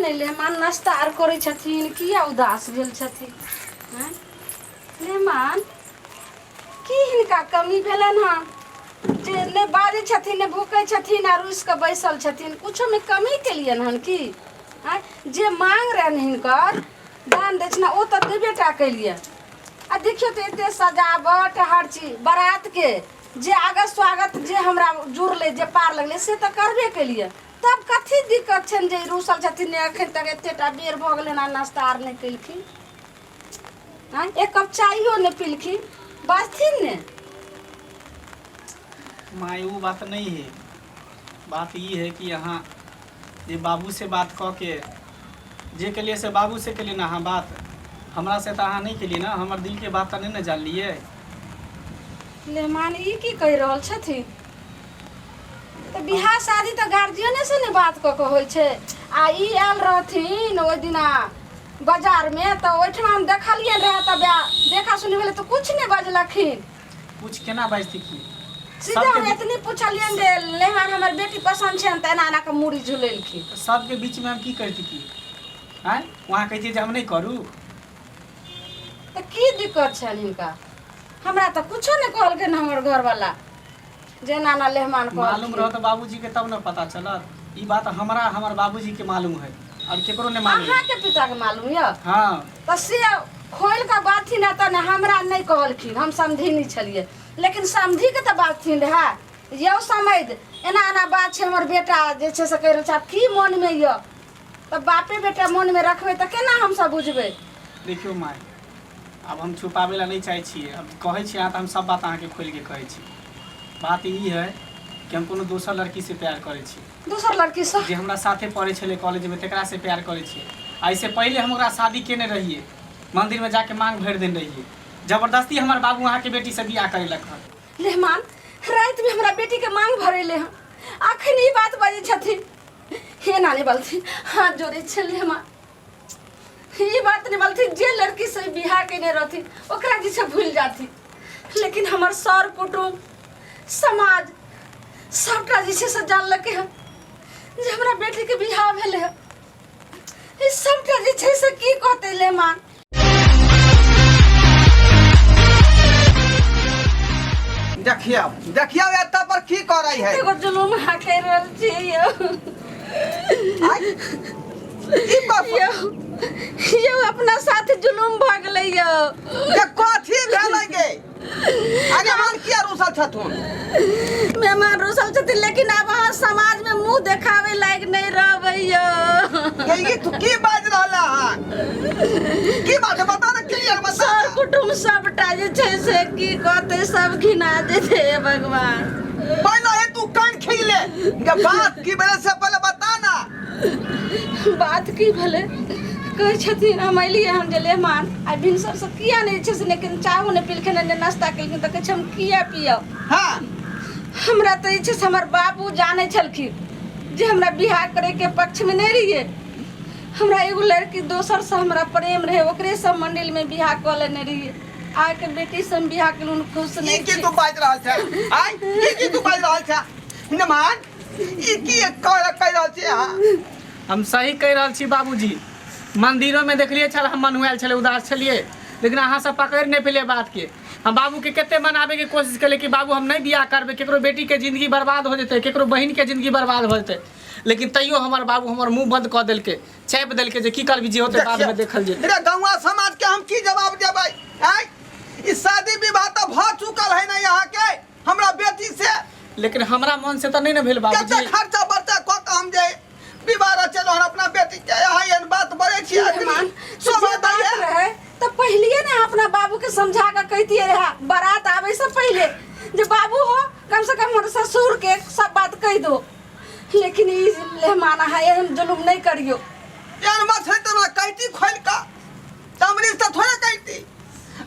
नहीं मेहमान नाश्ता आर करे छथिन किया उदास भेल छथिन हैं मेहमान की हिनका कमी भेलन हां जे ने बाजे छथिन ने भूखे छथिन और उसके बैसल छथिन कुछो में कमी के लिए हन की हैं जे मांग रहन हिनकर दान दक्षिणा ओ तो देबेटा के लिए आ देखियो तो एते सजावट हर चीज बारात के जे आगे स्वागत जे हमरा जुड़ ले जे पार लगले से तो करबे के लिए तब कथी दिक्कत छन जे रूसल छथिन ने अखन तक एतेटा बेर भ गेलै ना नाश्ता आर नहीं कइलखिन हां एक कप चाइयो ने पीलखिन बसथिन ने माँ वो बात नहीं है। बात ये है कि यहाँ ये बाबू से बात कह के जे के लिए से बाबू से के लिए ना हाँ बात हमरा से तो अहाँ नहीं के लिए ना हमार दिल के बात नहीं ना जान लिए मेहमान ई की कह रहल छथिन तो बियाह शादी तो गार्जियने से ने बात क के होय छै आ ई आयल रहथिन ओइ दिना बाजार में तो ओइठमा हम देखलिए रहे तब देखा सुनी भेले तो कुछ नहीं बजलखिन कुछ केना बाजती की सीधा हम इतनी पूछलिए जे लेहार हमर बेटी पसंद छै त एना के मूड़ी झुलेलखिन सबके बीच में हम की करती की हैं वहाँ कहती जे हम नहीं करू तो की दिक्कत छै इनका हमरा तो कुछो नहीं कहलखिन हमर घर वाला जे नाना लेहमान को मालूम रहो तो बाबूजी के तब न पता चलत ई बात हमरा हमर बाबूजी के मालूम है और केकरो ने मालूम अहाँ के पिता के मालूम य हां तो से खोल के बात थी ना तो ने हमरा नहीं कहलखिन हम समझी नहीं छलिए लेकिन समझी के तो बात थी है यो समझ एना एना बात छै हमर बेटा जे छै से कह रहल छै की मन में य तो बापे बेटा मन में रखबे तो केना हम सब बुझबे देखियो माय अब हम छुपावे ला नहीं चाहे छिए अब कहे छी आ त हम सब बात अहाँ के खोल के कहे छी बात ई है कि हम कोनो दोसर लड़की से प्यार करे छी दूसर लड़की से जे हमरा साथे पढ़े छले कॉलेज में तेकरा से प्यार करे छी ऐसे पहले हम ओकरा शादी केने रहिए मंदिर में जाके मांग भर देन रहिए जबरदस्ती हमार बाबू वहाँ के बेटी से बियाह करे लखन लेहमान रात में हमरा बेटी के मांग भरेले हैं अखन ई बात बाजे छथिन हे नानी बलथी हाथ जोड़े छै लेहमान ये बात नहीं बोलती जे लड़की से बियाह केने रहती ओकरा जी से भूल जाती लेकिन हमर सर कुटुंब समाज सबटा जी से जान लगे है जे हमरा बेटी के बियाह भेले है ई सबटा जी से की कहते लेमान देखियो एत पर की करई है एगो जुलुम हाके रहल छी यो अपना साथ जुलुम भ गेलै यो जे कथी भेलै गे अरे मन किया रुसल छथुन मेहमान रुसल छथिन लेकिन अब अहाँ समाज में मुंह देखावे लायक नहीं रहबै यो ये तू की बाज रहला है की बात है बता ना क्लियर बता सर कुटुंब सबटा जे छै से की कहते सब घिना देते भगवान पहले है तू कान खींच ले ये बात की वजह से पहले बता ना बात की भले कह छथिन हम अलिए हम जे लेहमान आ भिनसर से किया नहीं छै से लेकिन चाहो ने पिलखिन ने नाश्ता केलखिन त कहै हम किया पियब हां हमरा त ई छै हमर बाबू जाने छलखिन जे हमरा बियाह करे के पक्ष में नहीं रहिए हमरा एगो लड़की दोसर से हमरा प्रेम रहे ओकरे सब मंडल में बियाह क लेने रहिए आ के बेटी से बियाह केलुन खुश नहीं की तू बाज रहल छ आई की तू बाज रहल छ नमान ई की कह रहल छी हां हम सही कह रहल छी बाबूजी मंदिरों में देखलिए छल हम मनुआल छले उदास छलिए लेकिन अहाँ सब पकड़ नहीं पेले बात के हम बाबू के केते मनाबे के कोशिश कले कि बाबू हम नहीं बियाह करबे केकरो बेटी के जिंदगी बर्बाद हो जते केकरो बहन के जिंदगी बर्बाद हो जते लेकिन तैयो हमार बाबू हमर मुंह बंद कर देलके छेप देलके जे की करबी जे होते बाद में देखल जेते रे गौवा समाज के हम की जवाब देबै आई ई शादी विवाह त भ चुकल है ना यहाँ के हमरा बेटी से लेकिन हमरा मन से त नहीं न भेल बाबूजी केते खर्चा बढ़ता क के हम जे विवाह चलो हम अपना बेटी के यहाँ ये बात बड़े छी मेहमान बात रहे तो पहले ना अपना बाबू के समझा के कहतिए रहा बारात आवे से पहले जे बाबू हो कम से कम मोर ससुर के सब बात कह दो लेकिन ई मेहमान है हम जुलुम नहीं करियो यार मत है तो कहती खोल का तमरी से थोड़ा कहती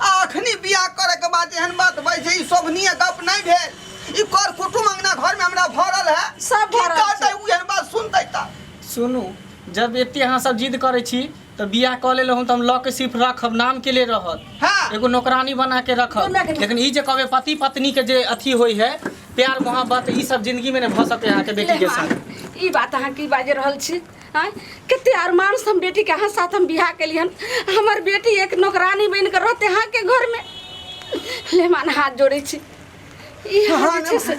आखनी बियाह करे के बाद एहन बात भाई छै ई शोभनीय गप नहीं भेल ई कर कुटुंब अंगना घर में हमरा भरल है सब भरल कहते उ एहन बात सुनतै ता सुनू जब एते अहाँ सब जिद करे छी तो बियाह क ले हम तो हम ल के सिर्फ रखब नाम के लिए रहत हां एगो नौकरानी बना के रखब लेकिन ई जे कहबे पति पत्नी के जे अथी होई है प्यार मोहब्बत ई सब जिंदगी में न भ सके यहाँ के बेटी के साथ ई बात अहाँ की बाजे रहल छी हाँ कितने अरमान से हम बेटी के हाँ साथ हम बियाह के लिए हमार बेटी एक नौकरानी बन कर रहते हाँ के घर में ले मान हाथ जोड़े छी ई हाँ जे छै से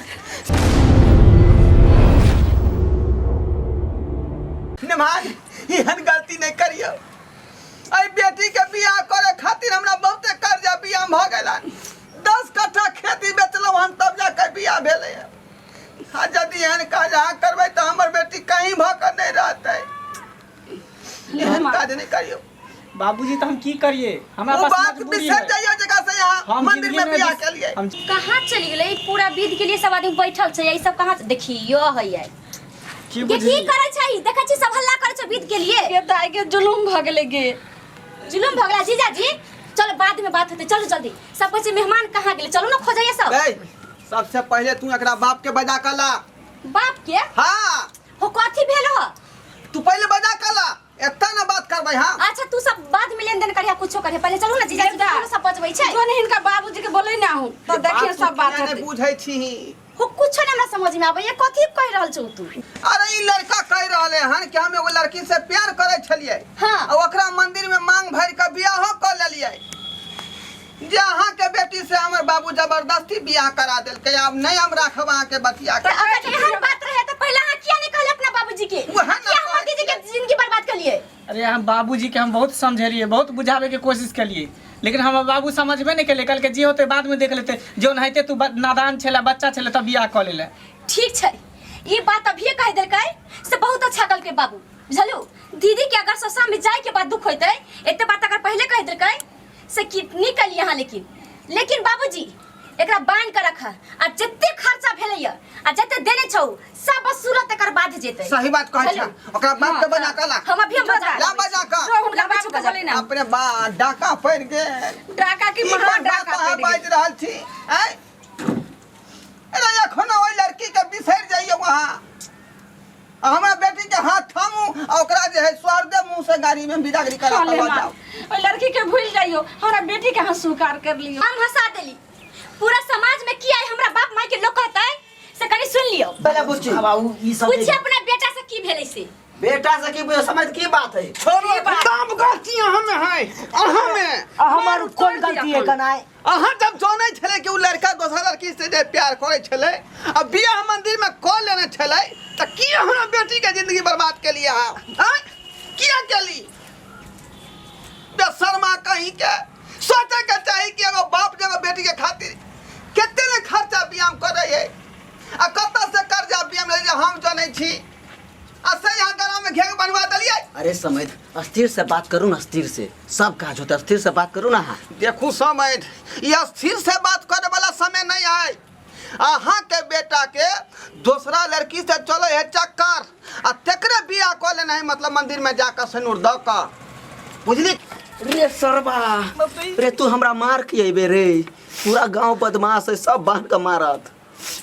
निमान एहन गलती नहीं करियो। आई बेटी के बियाह करे खातिर हमरा बहुते कर्जा बियाह भ गेलन। 10 कट्ठा खेती बेचलौ हम तब जाके बियाह भेलै। आ यदि एहन काज अहाँ करबै तो हमर बेटी कहीं भकर नहीं रहतै। एहन काज नहीं करियो। बाबूजी तो हम की करिए, हमरा वो पास बात मजबूरी बिसर है। जाइयो जगह से यहाँ हम मंदिर में बियाह के लिए। हम कहाँ चली गेलै पूरा विध के लिए सब आदमी बैठल छै, ई सब कहाँ देखियो है की ये बुझलियै? की करे छै, देखै छी सब हल्ला करे छै विध के लिए। के दाई के जुलुम भ गेलै गे। जुलुम भ गेला जीजाजी, चलो बाद में बात होते, चलो जल्दी। सब कहै छै मेहमान कहाँ गेलै, चलो ना खोजैया सब। ए, सबसे पहले तू एकरा बाप के बजा कला। बाप के हाँ हो कथी भेल हो? तू पहले बजा कला, एतना ना बात करबै। हाँ अच्छा तू सब बाद में लेन देन करिया, कुछो करिया, पहले चलो ना जीजाजी, चलो सब बचबै छै। जोन हिनका बाबूजी के बोले ना हूं तो देखिए सब बात नहीं होते। बुझै छी। हो कुछो ना हमरा समझ में आबै, ये कथी कह रहल छौ तू? अरे ई लड़का कह रहले हन कि हम एगो लड़की से प्यार करे छलिए। हाँ। और ओकरा मंदिर में मांग भर के बियाह कर लेलिए। जे अहाँ के बेटी से हमर बाबू जबरदस्ती बियाह करा देलकै। अब नहीं हम राखब अहाँ के बतिया के। तो अगर एहन बात रहे तो पहले अहाँ किया नहीं कहले अपना बाबूजी के? वहे ना किया हमर दीदी के जिंदगी बर्बाद कर लिए? अरे हम बाबूजी के हम बहुत समझेलिए, बहुत बुझावे के कोशिश करिए, लेकिन हम बाबू समझबे नहीं केले। कल के जे होते बाद में देख लेते, जो नहते तू नादान छला, बच्चा छले तब बियाह कर लेले। ठीक छै, ये बात अभी कह देलकै से बहुत अच्छा कल के बाबू, बुझलू? दीदी के अगर ससुरा में जाए के बाद दुख होते, एते बात अगर पहले कह देलकै से कितनी कल यहाँ। लेकिन बाबूजी एकरा बांध के रख, आ जत्ते खर्चा भेलै आ जत्ते देने छौ सब सूरत एकर बाद जेतै। सही बात कहै छ। ओकरा बाप के बजा कला। हम अभी बजा ला बजा का। जो हुनका बाबू के बोले ना अपने बा डाका पड़ गेल। डाका की ई महा बात डाका अहाँ पड़ बाज गेल। रहल छी। हैं अरे एखनो ओइ लड़की के बिसर जाइयो वहाँ। हमरा बेटी के हाथ थामू और ओकरा जे है स्वार दे मुंह से गाड़ी में बिदागरी करा ले के मां जाओ। ओ लड़की के भूल जाइयो, हमरा बेटी के हाँ स्वीकार कर लियो। हम हंसा देली, पूरा समाज में किया है हमरा बाप माई के लोग कहतै से कनी सुन लियो। पहले पूछी बाबू ई सब पूछे अपना बेटा से की भेलै से। बेटा से की बुझे समझ की बात है? छोड़ो काम गलती अहाँ में है। अहाँ में हमार कौन गलती है कनाय? अहाँ जब जानै छले कि उ लड़का दोसर लड़की से जे प्यार करे छले, अब बियाह मंदिर में कॉल लेने छले, त की हमरा बेटी के जिंदगी बर्बाद के लिए हां? हैं किया केली? बेशर्मा कहीं के सोचे के चाहिए कि एगो बाप जगह बेटी के खातिर केते ने खर्चा बियाह करे है। आ कत्ता से कर्जा बियाह ले जे हम जानै छी। असे यहाँ गला में घेंग बनवा दलिए। अरे समझ, अस्थिर से बात करू ना, अस्थिर से सब काज होता है, अस्थिर से बात करू ना। हाँ देखू समझ, ये स्थिर से बात करे वाला समय नहीं है। अहाँ के बेटा के दूसरा लड़की से चले है चक्कर, आ तेकरे बियाह कर लेना है, मतलब मंदिर में जाकर सिंदूर द का। बुझली? रे सरबा, रे तू हमरा मार के अइबे रे। पूरा गांव बदमाश है, सब बांध के मारत।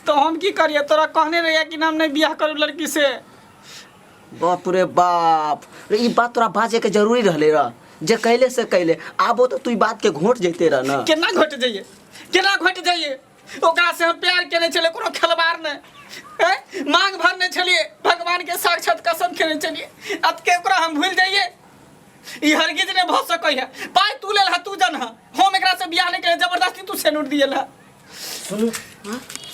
तो हम की करिए? तोरा कहने रहिए कि हम नहीं बियाह करू लड़की से। बाप रे बाप रे, ई बात तोरा बाजे के जरूरी रहले रा। जे कहले से कहले, आबो तो तू ई बात के घोट जैते रह ना। केना घट जाइए, केना घट जाइए? ओकरा से हम प्यार केने छले, कोनो खलबार ने मांग भरने छलिए, भगवान के साक्षात कसम खेने छलिए। अब के ओकरा हम भूल जाइए? ई हरगिज ने भ सकै है। पाई तू लेल ह, तू जन ह। हम एकरा से बियाह नहीं करे, जबरदस्ती तू से नोट दियल ह। सुन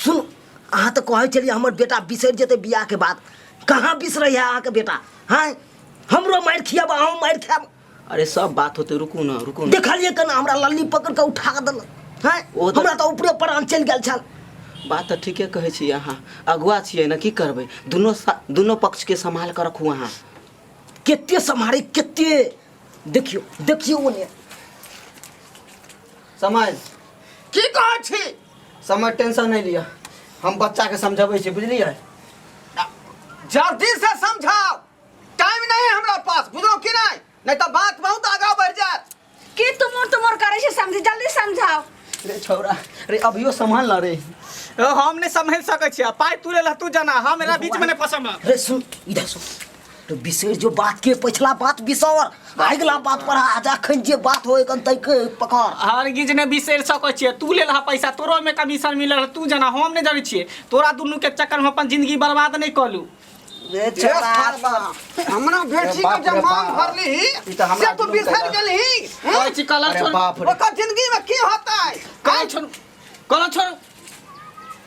सुन, अहाँ तो कहे चलिए हमर बेटा बिसर जेते बियाह के बाद। कहाँ बिसर है अहाँ के बेटा? हाँ हमरो मार खियाब, अहूँ मार खाब। अरे सब बात होते, रुकू ना रुकू ना। देखलिए कना हमरा लल्ली पकड़ के उठा दल। हाँ हमरा तो ऊपरे प्राण चल गेल छल। बात तो ठीके कहे छी अहाँ, अगुआ छियै ना, की करबै? दोनों पक्ष के संभाल कर रखू अहाँ। केते संभारे केते, देखियो देखियो ओने। समझ की कहै छी? समझ, टेंशन नहीं लिया, हम बच्चा के समझाबै छी, बुझलिए? जल्दी से समझाओ, टाइम नहीं है हमरा पास, बुझलो कि नहीं? नहीं तो बात बहुत आगे बढ़ जात। की तुमर करे छे, समझी जल्दी समझाओ। रे छौरा, रे अभियो संभाल ना रे। हम नहीं समझ सकै छी। पाई तू लेल ह, तू जना, हम मेरा बीच में नहीं फसम। रे सुन, इधर सुन, तो विशेष जो बात के पिछला बात बिसर, अगला बात पर आजा खन जे बात होए कन तै के पकड़। हरगिज ने बिसर सकै छियै। तू लेल ह पैसा, तोरो में कमीशन मिलल, तू जना, हम नहीं जानै छियै। तोरा दुनू के चक्कर में अपन जिंदगी बर्बाद नहीं कलू। रे ये सारबा, हमरा बेटी के जब मांग भरली ई तो हमरा से तू बिसर गेलही कहै छी कलर अरे छोड़ बाप रे ओकर जिंदगी में की होता है कलर छोड़ कलर छोड़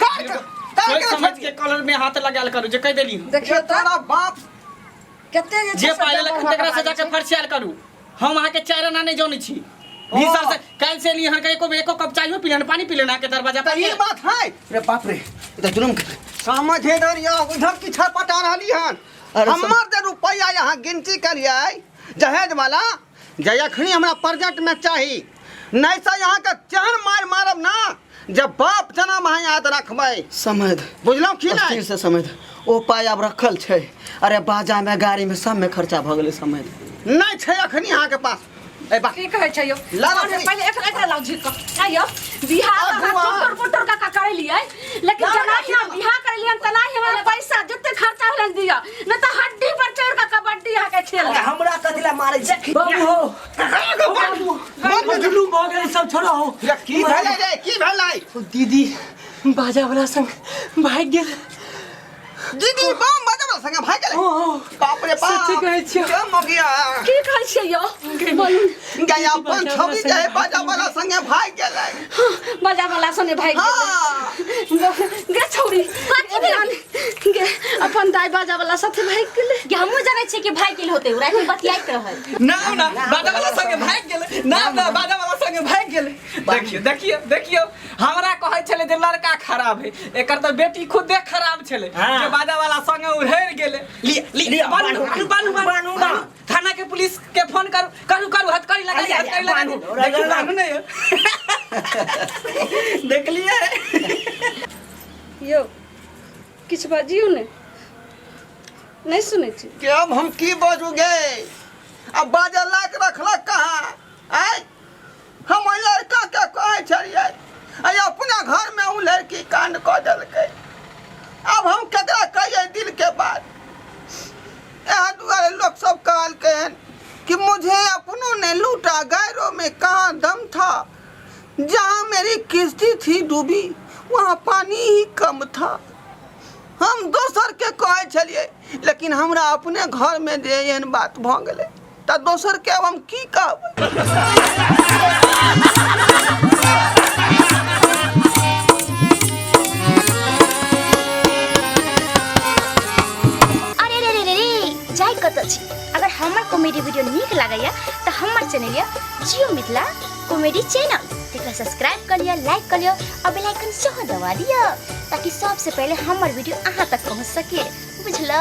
कर कोई समझ के कलर में हाथ लगाल करू जे कह देली देखियो तो तेरा बाप कते जे पाले लखन तकरा से जाके फरसियाल करू हम अहाँ के चार आना नहीं जानी छी 20 साल से काल से लिए हन के एको कप चाय पी लेना पानी पी लेना के दरवाजा तो पर ये बात है रे बाप रे ई तो जुलम समझे दरिया उधर की छपटा रहली हन अरे हमर जे रुपया यहाँ गिनती करिए जहेज वाला जे अखनी हमरा प्रेजेंट में चाही नहीं से यहाँ के चहन मारब ना जब बाप जन्म है याद रखबै समझ बुझलौ की अस्थिर नहीं से समझ ओ पाय अब रखल छै अरे बाजा में गाड़ी में सब में खर्चा भ गेलै समझ नहीं छै अखनी यहाँ के पास ए बा की कहै छै यो लाला अरे भाई। पहले एकरा लाउ झिक आइयो बिहार का अगुआ। टोटर पोटर का कर लिए लेकिन लाला जना खिला। हम बिहार कर लिए तना हमारा पैसा जते खर्चा होलन दिया न तो हड्डी पर चढ़ का कबड्डी आ के खेल हमरा कथिला मारै छै बाबू हो बाबू जुलूम भ गेलै सब छोड़ा हो की भेलै रे की भेलै दीदी बाजा वाला संग भाग गेल दीदी बम बजाबा संगे भाग गेलै बाप रे बाप सच्ची कहै छियै। क्या मगिया की कहै छै यो बोलू गया अपन छवि जे बाजा वाला संगे भाग गेलै मजा वाला सने भाई हाँ गे छोड़ी गे अपन दाई बाजा वाला साथे भाग गेले कि हमहू जानै छी कि भाई गेल होते रात में बतियाइत रहल ना ना बाजा वाला संगे भाग गेले ना ना बाजा वाला संगे भाग गेले देखियो देखियो देखियो हमरा कहै छले जे लड़का खराब है एकर तो बेटी खुद देख खराब छले जे बाजा वाला संगे उड़ेर गेले लिया बानू थाना के पुलिस के फोन करू हथकड़ी लगा हथकड़ी लगा बानू नहीं देख लिए यो किछ बाजियो ने नहीं सुनै छी के अब हम की बाजूगे अब बाजा लाके रखलक कहाँ आय हम ओइ लड़का के कहै छलियै आय अपना घर में उ लड़की कांड कऽ देलकै अब हम केकरा कहिए दिल के बात यहाँ दुआरे लोग सब कहलकै हन कि मुझे अपनों ने लूटा गैरों में कहाँ दम था जहाँ मेरी किश्ती थी डूबी वहाँ पानी ही कम था हम दोसर के कहै छलिए लेकिन हमरा अपने घर में जे एहन बात भ गेलै त दोसर के अब हम की कहबै अरे रे रे रे रे जाय कत छी अगर हमर कॉमेडी वीडियो नीक लागैया त हमर चैनल या जियो मिथिला कॉमेडी चैनल एकरा सब्सक्राइब कर लिया लाइक कर लिया और बेल आइकन सेहो दबा दिया ताकि सबसे पहले हमर वीडियो अहाँ तक पहुंच सके बुझलो